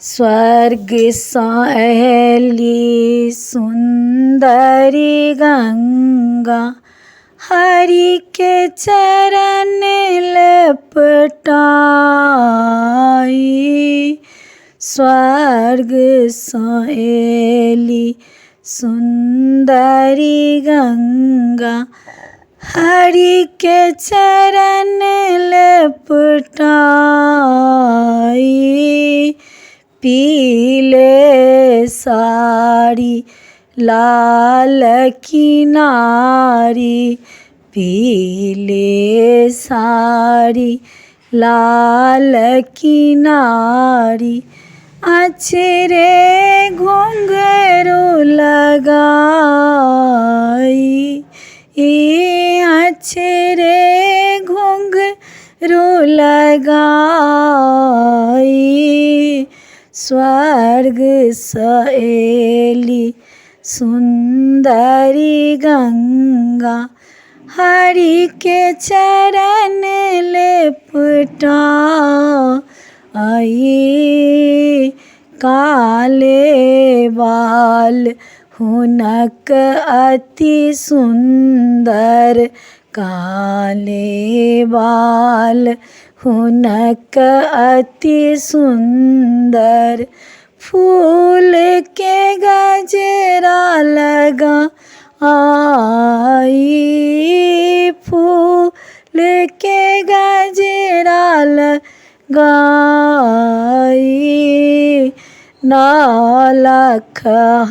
स्वर्ग सहेली सुंदरी गंगा, हरि के चरण लपटाई। स्वर्ग सहेली सुंदरी गंगा, हरि के चरण लपटाई। पीले साड़ी लाल किनारी, पीले साड़ी लाल किनारी, अचरे घुंघरू लगाई। अचरे घुंघरू लगाई। स्वर्ग सहेली सुंदरी गंगा, हरि के चरण लपटाई। काले बाल हुनक अति सुंदर, काले बाल हुनक अति सुंदर, फूल के गजरा लगाई। फूल के गजरा लगाई। नौलख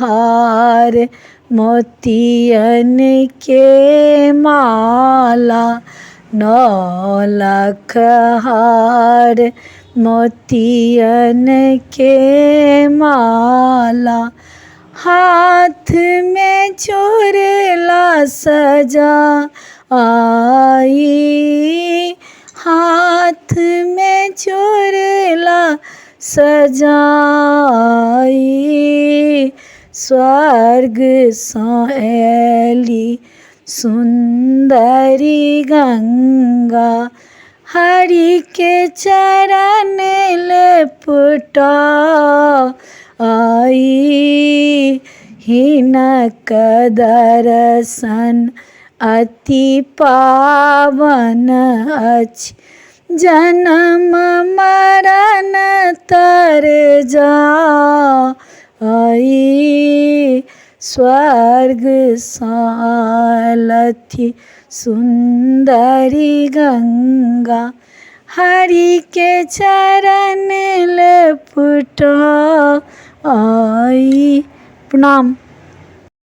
हार मोतियन के माला, नौलख हार मोतियन के माला, हाथ में चूड़ला सजाई। हाथ में चूड़ला सजाई। स्वर्ग सहेली सुंदरी गंगा, हरि के चरण लपटाई। हिनक दर्शन अति पावन अछि, जन्म मरण तर जाई। स्वर्ग सहेली सुंदरी गंगा, हरि के चरण लपटाई। प्रणाम।